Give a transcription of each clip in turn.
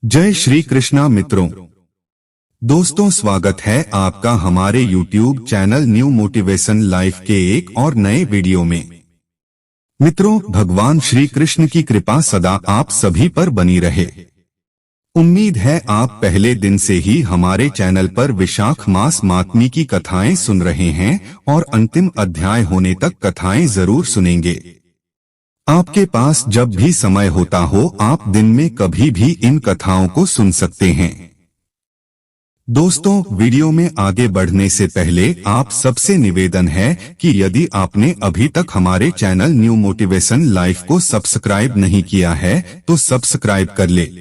जय श्री कृष्णा मित्रों। दोस्तों, स्वागत है आपका हमारे YouTube channel new motivation life के एक और नए वीडियो में। मित्रों, भगवान श्री कृष्ण की कृपा सदा आप सभी पर बनी रहे। उम्मीद है आप पहले दिन से ही हमारे चैनल पर विशाख मास मातमी की कथाएं सुन रहे हैं और अंतिम अध्याय होने तक कथाएं जरूर सुनेंगे। आपके पास जब भी समय होता हो आप दिन में कभी भी इन कथाओं को सुन सकते हैं। दोस्तों, वीडियो में आगे बढ़ने से पहले आप सबसे निवेदन है कि यदि आपने अभी तक हमारे चैनल न्यू मोटिवेशन लाइफ को सब्सक्राइब नहीं किया है तो सब्सक्राइब कर ले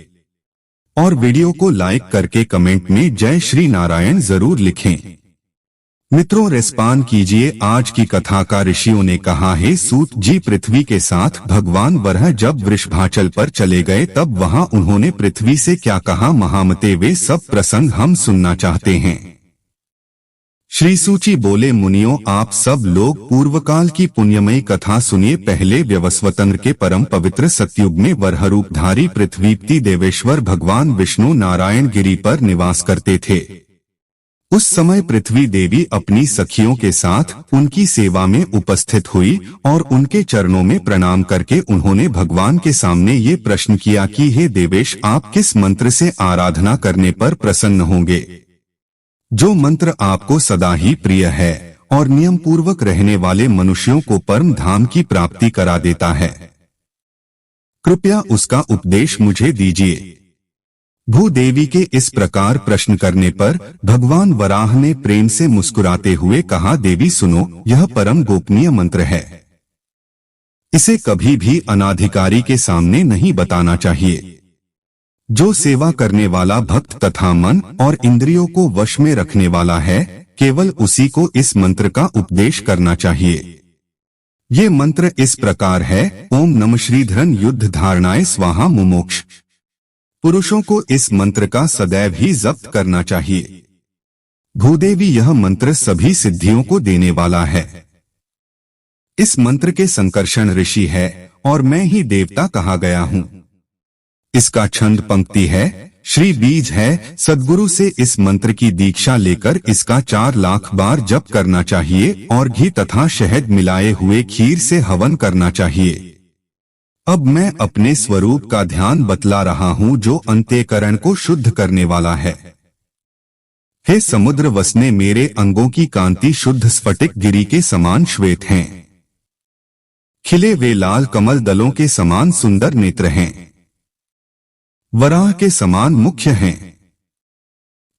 और वीडियो को लाइक करके कमेंट में जय श्री नारायण जरूर लिखें। मित्रों, रेस्पॉन्ड कीजिए। आज की कथा का ऋषियों ने कहा है, सूत जी पृथ्वी के साथ भगवान वराह जब वृषभाचल पर चले गए तब वहां उन्होंने पृथ्वी से क्या कहा, महामते वे सब प्रसंग हम सुनना चाहते हैं। श्री सूची बोले, मुनियों आप सब लोग पूर्वकाल की पुण्यमयी कथा सुनिए। पहले व्यवस्वतंत्र के परम पवित्र सतयुग में वराह रूपधारी पृथ्वीपति देवेश्वर भगवान विष्णु नारायण गिरि पर निवास करते थे। उस समय पृथ्वी देवी अपनी सखियों के साथ उनकी सेवा में उपस्थित हुई और उनके चरणों में प्रणाम करके उन्होंने भगवान के सामने ये प्रश्न किया कि हे देवेश, आप किस मंत्र से आराधना करने पर प्रसन्न होंगे, जो मंत्र आपको सदा ही प्रिय है और नियम पूर्वक रहने वाले मनुष्यों को परम धाम की प्राप्ति करा देता है। कृपया उसका उपदेश मुझे दीजिए। भूदेवी के इस प्रकार प्रश्न करने पर भगवान वराह ने प्रेम से मुस्कुराते हुए कहा, देवी सुनो, यह परम गोपनीय मंत्र है। इसे कभी भी अनाधिकारी के सामने नहीं बताना चाहिए। जो सेवा करने वाला भक्त तथा मन और इंद्रियों को वश में रखने वाला है, केवल उसी को इस मंत्र का उपदेश करना चाहिए। ये मंत्र इस प्रकार है, ओम नमः श्रीधरन युद्ध धारणाय स्वाहा मुमोक्ष। पुरुषों को इस मंत्र का सदैव ही जप्त करना चाहिए। भूदेवी, यह मंत्र सभी सिद्धियों को देने वाला है। इस मंत्र के संकर्षण ऋषि है और मैं ही देवता कहा गया हूँ। इसका छंद पंक्ति है, श्री बीज है। सद्गुरु से इस मंत्र की दीक्षा लेकर इसका 4 लाख बार जप करना चाहिए और घी तथा शहद मिलाए हुए खीर से हवन करना चाहिए। अब मैं अपने स्वरूप का ध्यान बतला रहा हूँ जो अंतःकरण को शुद्ध करने वाला है। हे समुद्र वसने मेरे अंगों की कांति शुद्ध स्फटिक गिरि के समान श्वेत हैं। खिले वे लाल कमल दलों के समान सुंदर नेत्र हैं। वराह के समान मुख्य हैं।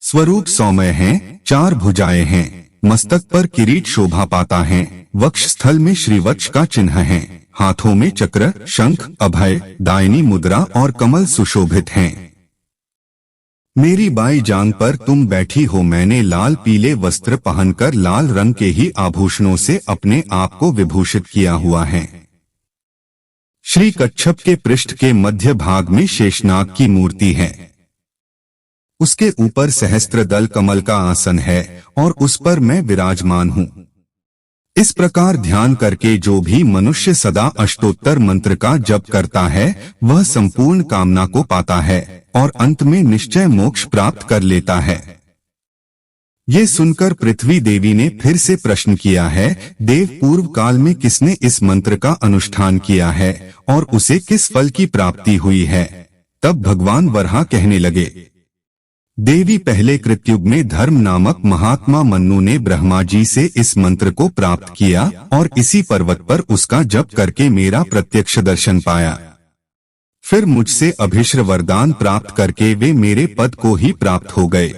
स्वरूप सौम्य हैं, 4 भुजाएं हैं। मस्तक पर किरीट शोभा पाता है। वक्ष स्थल में श्रीवत्स का चिन्ह है। हाथों में चक्र, शंख, अभय, दायनी मुद्रा और कमल सुशोभित हैं। मेरी बाई जांग पर तुम बैठी हो। मैंने लाल पीले वस्त्र पहनकर लाल रंग के ही आभूषणों से अपने आप को विभूषित किया हुआ है। श्री कच्छप के पृष्ठ के मध्य भाग में शेषनाग की मूर्ति है। उसके ऊपर सहस्त्रदल कमल का आसन है और उस पर मैं विराजमान हूँ। इस प्रकार ध्यान करके जो भी मनुष्य सदा अष्टोत्तर मंत्र का जप करता है वह संपूर्ण कामना को पाता है और अंत में निश्चय मोक्ष प्राप्त कर लेता है। ये सुनकर पृथ्वी देवी ने फिर से प्रश्न किया है, देव पूर्व काल में किसने इस मंत्र का अनुष्ठान किया है और उसे किस फल की प्राप्ति हुई है। तब भगवान वराह कहने लगे, देवी पहले कृतयुग में धर्म नामक महात्मा मन्नु ने ब्रह्मा जी से इस मंत्र को प्राप्त किया और इसी पर्वत पर उसका जप करके मेरा प्रत्यक्ष दर्शन पाया। फिर मुझसे अभिश्र वरदान प्राप्त करके वे मेरे पद को ही प्राप्त हो गए।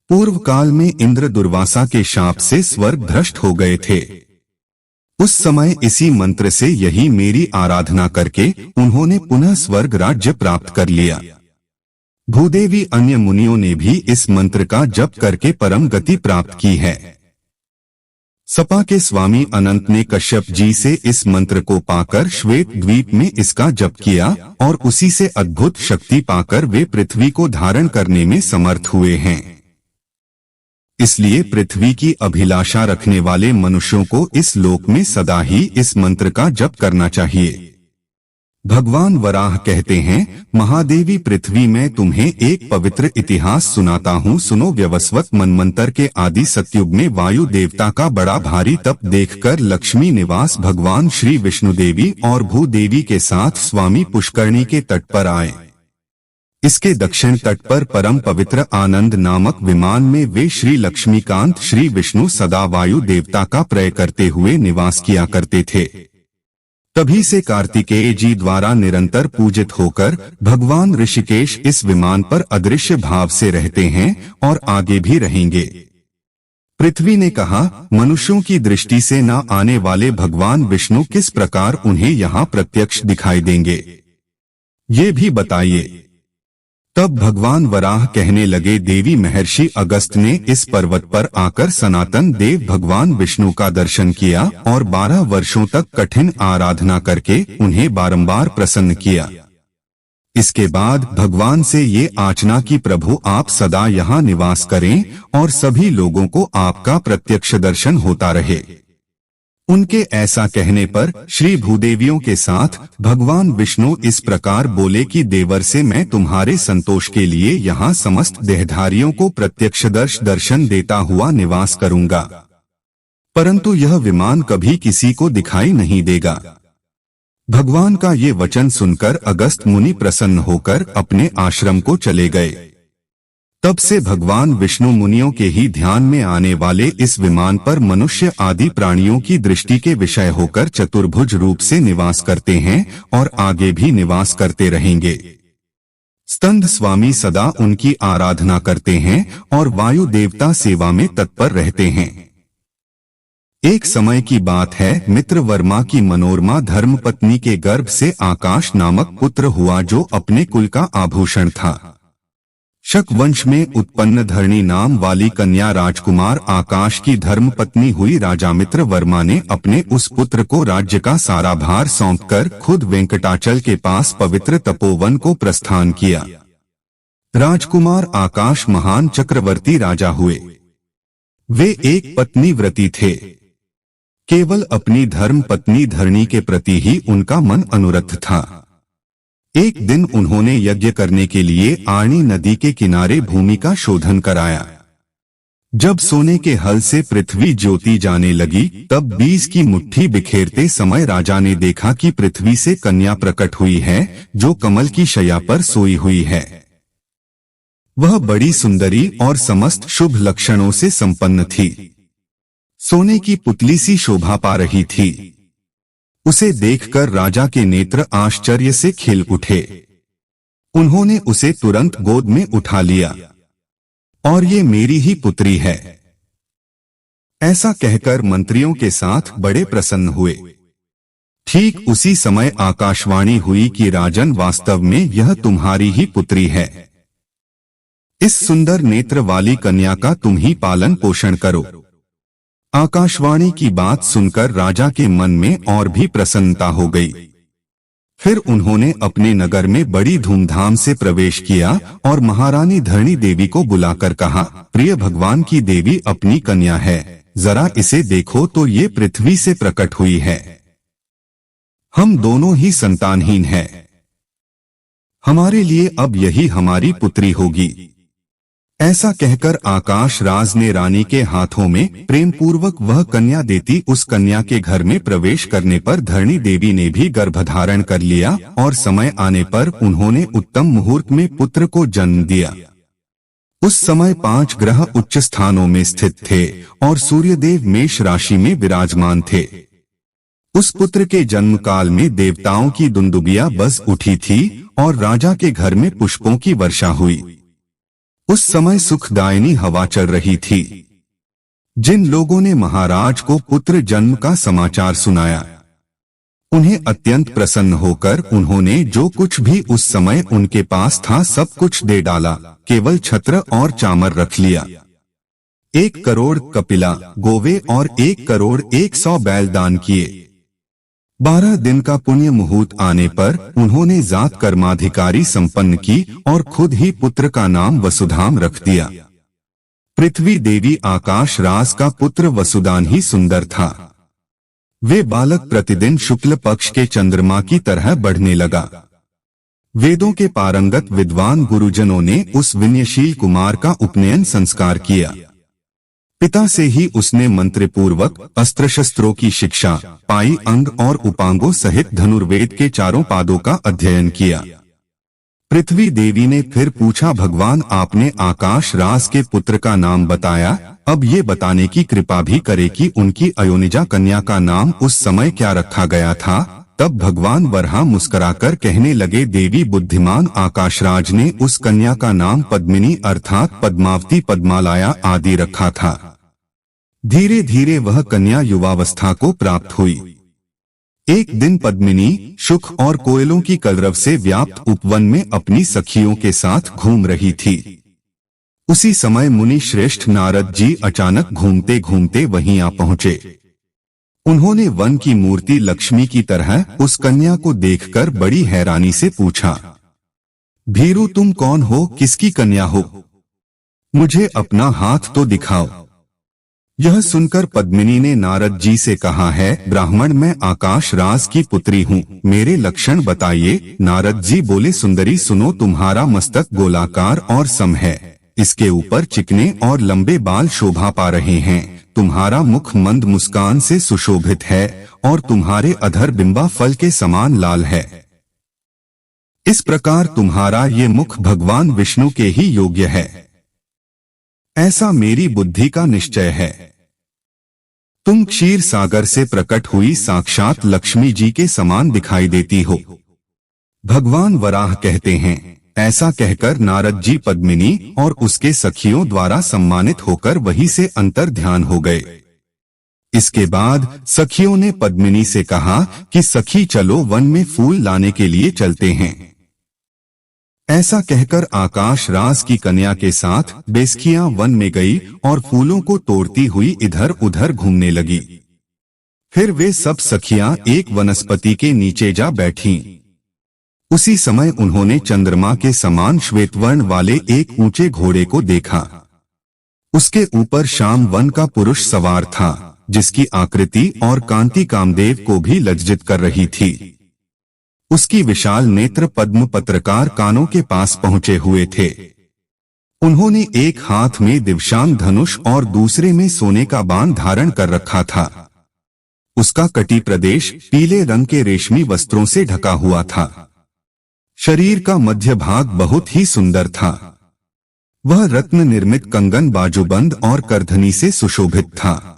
पूर्व काल में इंद्र दुर्वासा के शाप से स्वर्ग भ्रष्ट हो गए थे। उस समय इसी मंत्र से यही मेरी आराधना करके उन्होंने पुनः स्वर्ग राज्य प्राप्त कर लिया। भूदेवी, अन्य मुनियों ने भी इस मंत्र का जप करके परम गति प्राप्त की है। सपा के स्वामी अनंत ने कश्यप जी से इस मंत्र को पाकर श्वेत द्वीप में इसका जप किया और उसी से अद्भुत शक्ति पाकर वे पृथ्वी को धारण करने में समर्थ हुए हैं। इसलिए पृथ्वी की अभिलाषा रखने वाले मनुष्यों को इस लोक में सदा ही इस मंत्र का जप करना चाहिए। भगवान वराह कहते हैं, महादेवी पृथ्वी में तुम्हें एक पवित्र इतिहास सुनाता हूँ, सुनो। व्यवस्वत मनमंतर के आदि सतयुग में वायु देवता का बड़ा भारी तप देखकर लक्ष्मी निवास भगवान श्री विष्णु देवी और भूदेवी के साथ स्वामी पुष्करणी के तट पर आए। इसके दक्षिण तट पर परम पवित्र आनंद नामक विमान में वे श्री लक्ष्मीकांत श्री विष्णु सदा वायु देवता का प्रय करते हुए निवास किया करते थे। तभी से कार्तिकेय जी द्वारा निरंतर पूजित होकर भगवान ऋषिकेश इस विमान पर अदृश्य भाव से रहते हैं और आगे भी रहेंगे। पृथ्वी ने कहा, मनुष्यों की दृष्टि से न आने वाले भगवान विष्णु किस प्रकार उन्हें यहाँ प्रत्यक्ष दिखाई देंगे, ये भी बताइए। तब भगवान वराह कहने लगे, देवी महर्षि अगस्त ने इस पर्वत पर आकर सनातन देव भगवान विष्णु का दर्शन किया और 12 वर्षों तक कठिन आराधना करके उन्हें बारंबार प्रसन्न किया। इसके बाद भगवान से ये याचना की, प्रभु आप सदा यहाँ निवास करें और सभी लोगों को आपका प्रत्यक्ष दर्शन होता रहे। उनके ऐसा कहने पर श्री भूदेवियों के साथ भगवान विष्णु इस प्रकार बोले कि देवर से मैं तुम्हारे संतोष के लिए यहाँ समस्त देहधारियों को प्रत्यक्षदर्श दर्शन देता हुआ निवास करूंगा, परंतु यह विमान कभी किसी को दिखाई नहीं देगा। भगवान का ये वचन सुनकर अगस्त मुनि प्रसन्न होकर अपने आश्रम को चले गए। तब से भगवान विष्णु मुनियों के ही ध्यान में आने वाले इस विमान पर मनुष्य आदि प्राणियों की दृष्टि के विषय होकर चतुर्भुज रूप से निवास करते हैं और आगे भी निवास करते रहेंगे। स्कंद स्वामी सदा उनकी आराधना करते हैं और वायु देवता सेवा में तत्पर रहते हैं। एक समय की बात है, मित्रवर्मा की मनोरमा धर्मपत्नी के गर्भ से आकाश नामक पुत्र हुआ जो अपने कुल का आभूषण था। शक वंश में उत्पन्न धरणी नाम वाली कन्या राजकुमार आकाश की धर्मपत्नी हुई। राजा मित्रवर्मा ने अपने उस पुत्र को राज्य का सारा भार सौंपकर खुद वेंकटाचल के पास पवित्र तपोवन को प्रस्थान किया। राजकुमार आकाश महान चक्रवर्ती राजा हुए। वे एक पत्नी व्रती थे। केवल अपनी धर्म पत्नी धरणी के प्रति ही उनका मन अनुरक्त था। एक दिन उन्होंने यज्ञ करने के लिए आर्णी नदी के किनारे भूमि का शोधन कराया। जब सोने के हल से पृथ्वी ज्योति जाने लगी, तब बीज की मुट्ठी बिखेरते समय राजा ने देखा कि पृथ्वी से कन्या प्रकट हुई है जो कमल की शैया पर सोई हुई है। वह बड़ी सुंदरी और समस्त शुभ लक्षणों से संपन्न थी। सोने की पुतली सी शोभा पा रही थी। उसे देखकर राजा के नेत्र आश्चर्य से खिल उठे। उन्होंने उसे तुरंत गोद में उठा लिया और ये मेरी ही पुत्री है, ऐसा कहकर मंत्रियों के साथ बड़े प्रसन्न हुए। ठीक उसी समय आकाशवाणी हुई कि राजन, वास्तव में यह तुम्हारी ही पुत्री है। इस सुंदर नेत्र वाली कन्या का तुम ही पालन पोषण करो। आकाशवाणी की बात सुनकर राजा के मन में और भी प्रसन्नता हो गई। फिर उन्होंने अपने नगर में बड़ी धूमधाम से प्रवेश किया और महारानी धरणी देवी को बुलाकर कहा, प्रिय भगवान की देवी अपनी कन्या है, जरा इसे देखो तो ये पृथ्वी से प्रकट हुई है। हम दोनों ही संतानहीन हैं। हमारे लिए अब यही हमारी पुत्री होगी। ऐसा कहकर आकाश राज ने रानी के हाथों में प्रेम पूर्वक वह कन्या देती। उस कन्या के घर में प्रवेश करने पर धरणी देवी ने भी गर्भधारण कर लिया और समय आने पर उन्होंने उत्तम मुहूर्त में पुत्र को जन्म दिया। उस समय 5 ग्रह उच्च स्थानों में स्थित थे और सूर्यदेव मेष राशि में विराजमान थे। उस पुत्र के जन्म काल में देवताओं की दुंदुबिया बज उठी थी और राजा के घर में पुष्पों की वर्षा हुई। उस समय सुखदायिनी हवा चल रही थी। जिन लोगों ने महाराज को पुत्र जन्म का समाचार सुनाया, उन्हें अत्यंत प्रसन्न होकर उन्होंने जो कुछ भी उस समय उनके पास था सब कुछ दे डाला, केवल छत्र और चामर रख लिया। 1 करोड़ कपिला गोवे और 1 करोड़ 100 बैल दान किए। 12 दिन का पुण्य मुहूर्त आने पर उन्होंने जात कर्माधिकारी संपन्न की और खुद ही पुत्र का नाम वसुधाम रख दिया। पृथ्वी देवी आकाश राज का पुत्र वसुदान ही सुंदर था। वे बालक प्रतिदिन शुक्ल पक्ष के चंद्रमा की तरह बढ़ने लगा। वेदों के पारंगत विद्वान गुरुजनों ने उस विनयशील कुमार का उपनयन संस्कार किया। पिता से ही उसने मंत्रपूर्वक अस्त्र शस्त्रों की शिक्षा पाई, अंग और उपांगों सहित धनुर्वेद के चारों पादों का अध्ययन किया। पृथ्वी देवी ने फिर पूछा, भगवान आपने आकाश राज के पुत्र का नाम बताया, अब ये बताने की कृपा भी करे कि उनकी अयोनिजा कन्या का नाम उस समय क्या रखा गया था। तब भगवान वराह मुस्कुराकर कहने लगे, देवी बुद्धिमान आकाशराज ने उस कन्या का नाम पद्मिनी अर्थात पद्मावती पद्मालया आदि रखा था। धीरे धीरे वह कन्या युवावस्था को प्राप्त हुई। एक दिन पद्मिनी शुक और कोयलों की कलरव से व्याप्त उपवन में अपनी सखियों के साथ घूम रही थी। उसी समय मुनि श्रेष्ठ नारद जी अचानक घूमते घूमते वहीं आ पहुंचे। उन्होंने वन की मूर्ति लक्ष्मी की तरह उस कन्या को देखकर बड़ी हैरानी से पूछा, भीरू तुम कौन हो, किसकी कन्या हो? मुझे अपना हाथ तो दिखाओ। यह सुनकर पद्मिनी ने नारद जी से कहा है, ब्राह्मण मैं आकाश राज की पुत्री हूँ, मेरे लक्षण बताइए। नारद जी बोले, सुंदरी सुनो, तुम्हारा मस्तक गोलाकार और सम है, इसके ऊपर चिकने और लंबे बाल शोभा पा रहे हैं। तुम्हारा मुख मंद मुस्कान से सुशोभित है और तुम्हारे अधर बिंबा फल के समान लाल है। इस प्रकार तुम्हारा ये मुख भगवान विष्णु के ही योग्य है, ऐसा मेरी बुद्धि का निश्चय है। तुम क्षीर सागर से प्रकट हुई साक्षात लक्ष्मी जी के समान दिखाई देती हो। भगवान वराह कहते हैं। ऐसा कहकर नारद जी पद्मिनी और उसके सखियों द्वारा सम्मानित होकर वहीं से अंतर ध्यान हो गए। इसके बाद सखियों ने पद्मिनी से कहा कि सखी चलो वन में फूल लाने के लिए चलते हैं। ऐसा कहकर आकाश राज की कन्या के साथ बेसखियां वन में गई और फूलों को तोड़ती हुई इधर उधर घूमने लगी। फिर वे सब सखियां एक वनस्पति के नीचे जा बैठीं। उसी समय उन्होंने चंद्रमा के समान श्वेतवर्ण वाले एक ऊंचे घोड़े को देखा। उसके ऊपर श्याम वन का पुरुष सवार था, जिसकी आकृति और कांति कामदेव को भी लज्जित कर रही थी। उसकी विशाल नेत्र पद्म पत्रकार कानों के पास पहुंचे हुए थे। उन्होंने एक हाथ में दिव्यांग धनुष और दूसरे में सोने का बाण धारण कर रखा था। उसका कटी प्रदेश पीले रंग के रेशमी वस्त्रों से ढका हुआ था। शरीर का मध्य भाग बहुत ही सुंदर था। वह रत्न निर्मित कंगन, बाजूबंद और करधनी से सुशोभित था।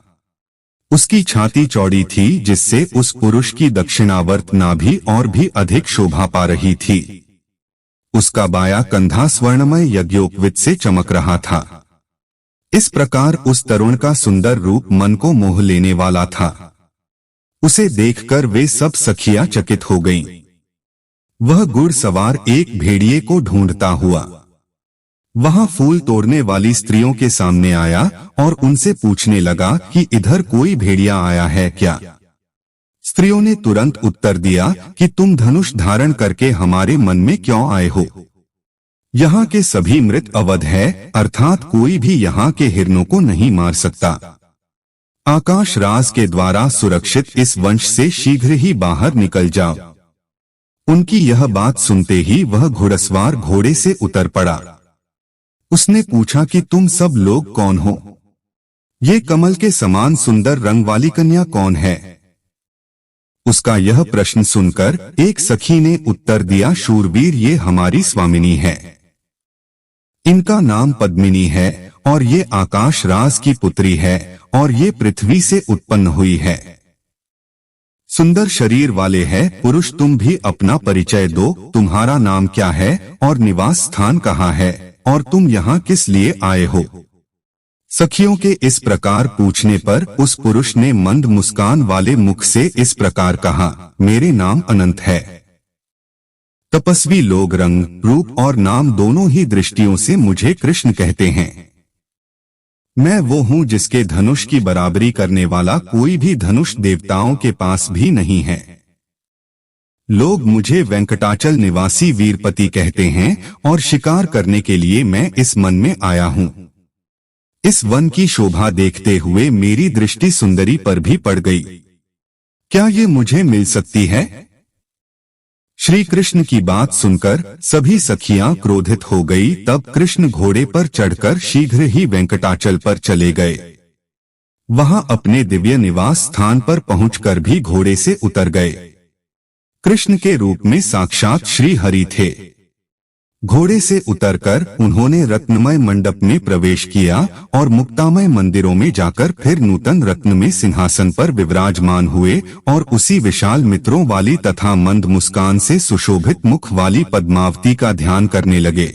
उसकी छाती चौड़ी थी, जिससे उस पुरुष की दक्षिणावर्त नाभि और भी अधिक शोभा पा रही थी। उसका बायां कंधा स्वर्णमय यज्ञोपवीत से चमक रहा था। इस प्रकार उस तरुण का सुंदर रूप मन को मोह लेने वाला था। उसे देखकर वे सब सखियां चकित हो गईं। वह गुड़ सवार एक भेड़िए को ढूंढता हुआ वहां फूल तोड़ने वाली स्त्रियों के सामने आया और उनसे पूछने लगा कि इधर कोई भेड़िया आया है क्या? स्त्रियों ने तुरंत उत्तर दिया कि तुम धनुष धारण करके हमारे मन में क्यों आए हो? यहाँ के सभी मृत अवध है, अर्थात कोई भी यहाँ के हिरणों को नहीं मार सकता। आकाश राज के द्वारा सुरक्षित इस वंश से शीघ्र ही बाहर निकल जाओ। उनकी यह बात सुनते ही वह घुड़सवार घोड़े से उतर पड़ा। उसने पूछा कि तुम सब लोग कौन हो? ये कमल के समान सुंदर रंग वाली कन्या कौन है? उसका यह प्रश्न सुनकर एक सखी ने उत्तर दिया, शूरवीर, ये हमारी स्वामिनी है। इनका नाम पद्मिनी है और ये आकाश राज की पुत्री है और ये पृथ्वी से उत्पन्न हुई है। सुंदर शरीर वाले है पुरुष, तुम भी अपना परिचय दो। तुम्हारा नाम क्या है और निवास स्थान कहाँ है और तुम यहाँ किस लिए आए हो? सखियों के इस प्रकार पूछने पर उस पुरुष ने मंद मुस्कान वाले मुख से इस प्रकार कहा, मेरे नाम अनंत है। तपस्वी लोग रंग, रूप और नाम दोनों ही दृष्टियों से मुझे कृष्ण कहते हैं। मैं वो हूँ जिसके धनुष की बराबरी करने वाला कोई भी धनुष देवताओं के पास भी नहीं है। लोग मुझे वेंकटाचल निवासी वीरपति कहते हैं और शिकार करने के लिए मैं इस मन में आया हूँ। इस वन की शोभा देखते हुए मेरी दृष्टि सुंदरी पर भी पड़ गई। क्या ये मुझे मिल सकती है? श्री कृष्ण की बात सुनकर सभी सखियां क्रोधित हो गई। तब कृष्ण घोड़े पर चढ़कर शीघ्र ही वेंकटाचल पर चले गए। वहां अपने दिव्य निवास स्थान पर पहुंचकर भी घोड़े से उतर गए। कृष्ण के रूप में साक्षात श्री हरि थे। घोड़े से उतरकर उन्होंने रत्नमय मंडप में प्रवेश किया और मुक्तामय मंदिरों में जाकर फिर नूतन रत्न में सिंहासन पर विराजमान हुए और उसी विशाल मित्रों वाली तथा मंद मुस्कान से सुशोभित मुख वाली पद्मावती का ध्यान करने लगे।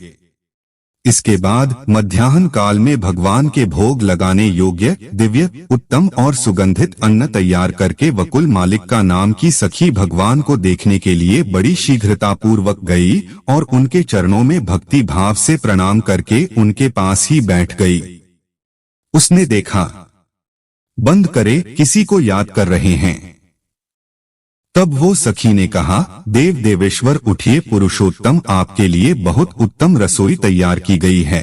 इसके बाद मध्याह्न काल में भगवान के भोग लगाने योग्य दिव्य उत्तम और सुगंधित अन्न तैयार करके वकुल मालिक का नाम की सखी भगवान को देखने के लिए बड़ी शीघ्रता पूर्वक गई और उनके चरणों में भक्ति भाव से प्रणाम करके उनके पास ही बैठ गई। उसने देखा, बंद करे, किसी को याद कर रहे हैं। तब वो सखी ने कहा, देव देवेश्वर उठिए, पुरुषोत्तम आपके लिए बहुत उत्तम रसोई तैयार की गई है।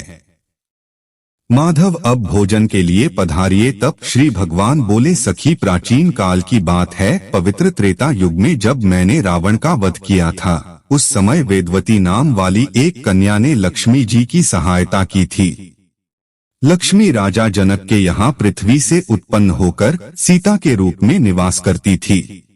माधव अब भोजन के लिए पधारिए। तब श्री भगवान बोले, सखी प्राचीन काल की बात है, पवित्र त्रेता युग में जब मैंने रावण का वध किया था, उस समय वेदवती नाम वाली एक कन्या ने लक्ष्मी जी की सहायता की थी। लक्ष्मी राजा जनक के यहाँ पृथ्वी से उत्पन्न होकर सीता के रूप में निवास करती थी।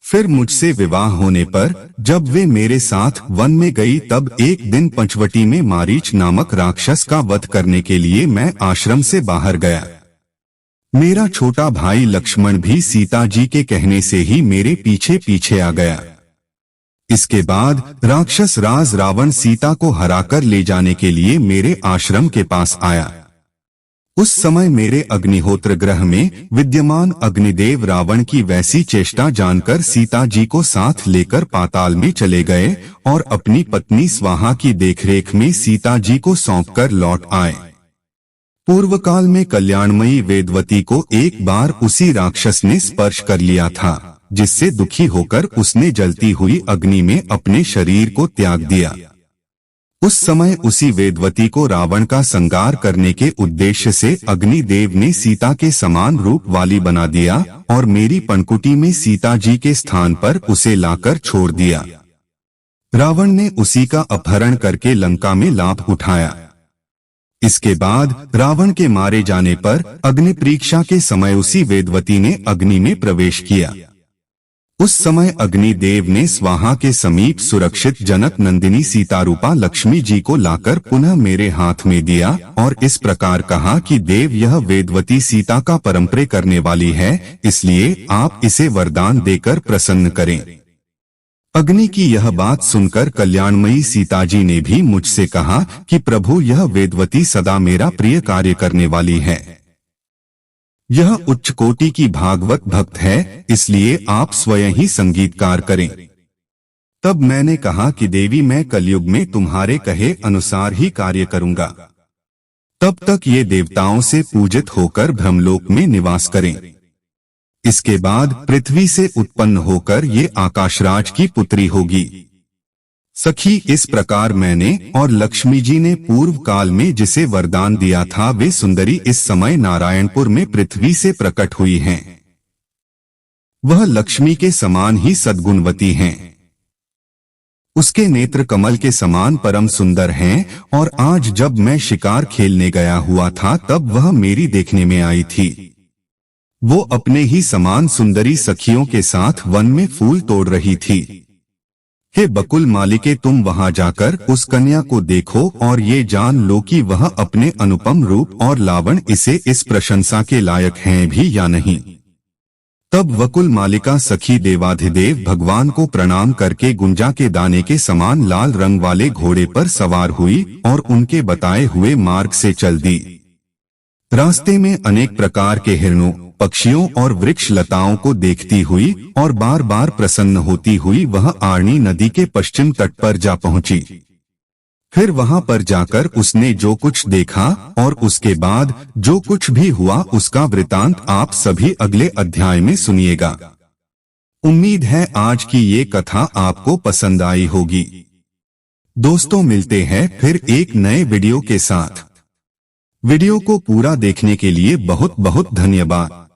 फिर मुझसे विवाह होने पर जब वे मेरे साथ वन में गई, तब एक दिन पंचवटी में मारीच नामक राक्षस का वध करने के लिए मैं आश्रम से बाहर गया। मेरा छोटा भाई लक्ष्मण भी सीता जी के कहने से ही मेरे पीछे पीछे आ गया। इसके बाद राक्षस राज रावण सीता को हराकर ले जाने के लिए मेरे आश्रम के पास आया। उस समय मेरे अग्निहोत्र ग्रह में विद्यमान अग्निदेव रावण की वैसी चेष्टा जानकर सीता जी को साथ लेकर पाताल में चले गए और अपनी पत्नी स्वाहा की देखरेख में सीता जी को सौंपकर लौट आए। पूर्व काल में कल्याणमयी वेदवती को एक बार उसी राक्षस ने स्पर्श कर लिया था, जिससे दुखी होकर उसने जलती हुई अग्नि में अपने शरीर को त्याग दिया। उस समय उसी वेदवती को रावण का संगार करने के उद्देश्य से अग्निदेव ने सीता के समान रूप वाली बना दिया और मेरी पनकुटी में सीता जी के स्थान पर उसे लाकर छोड़ दिया। रावण ने उसी का अपहरण करके लंका में लाभ उठाया। इसके बाद रावण के मारे जाने पर अग्नि परीक्षा के समय उसी वेदवती ने अग्नि में प्रवेश किया। उस समय अग्निदेव ने स्वाहा के समीप सुरक्षित जनक नंदिनी सीतारूपा लक्ष्मी जी को लाकर पुनः मेरे हाथ में दिया और इस प्रकार कहा कि देव, यह वेदवती सीता का परंपरे करने वाली है, इसलिए आप इसे वरदान देकर प्रसन्न करें। अग्नि की यह बात सुनकर कल्याणमयी सीता जी ने भी मुझसे कहा कि प्रभु, यह वेदवती सदा मेरा प्रिय कार्य करने वाली है। यह उच्च कोटि की भागवत भक्त है, इसलिए आप स्वयं ही संगीतकार करें। तब मैंने कहा कि देवी, मैं कलयुग में तुम्हारे कहे अनुसार ही कार्य करूंगा। तब तक ये देवताओं से पूजित होकर ब्रह्मलोक में निवास करें। इसके बाद पृथ्वी से उत्पन्न होकर ये आकाशराज की पुत्री होगी। सखी, इस प्रकार मैंने और लक्ष्मी जी ने पूर्व काल में जिसे वरदान दिया था, वे सुंदरी इस समय नारायणपुर में पृथ्वी से प्रकट हुई हैं। वह लक्ष्मी के समान ही सद्गुणवती हैं। उसके नेत्र कमल के समान परम सुंदर हैं और आज जब मैं शिकार खेलने गया हुआ था, तब वह मेरी देखने में आई थी। वो अपने ही समान सुंदरी सखियों के साथ वन में फूल तोड़ रही थी। हे बकुल मालिके, तुम वहां जाकर उस कन्या को देखो और ये जान लो कि वह अपने अनुपम रूप और लावण्य इसे इस प्रशंसा के लायक हैं भी या नहीं। तब वकुल मालिका सखी देवाधिदेव भगवान को प्रणाम करके गुंजा के दाने के समान लाल रंग वाले घोड़े पर सवार हुई और उनके बताए हुए मार्ग से चल दी। रास्ते में अनेक प्रकार के हिरणों, पक्षियों और वृक्ष लताओं को देखती हुई और बार बार प्रसन्न होती हुई वह आरणी नदी के पश्चिम तट पर जा पहुंची। फिर वहां पर जाकर उसने जो कुछ देखा और उसके बाद जो कुछ भी हुआ, उसका वृतांत आप सभी अगले अध्याय में सुनिएगा। उम्मीद है आज की ये कथा आपको पसंद आई होगी। दोस्तों, मिलते हैं फिर एक नए वीडियो के साथ। वीडियो को पूरा देखने के लिए बहुत बहुत धन्यवाद।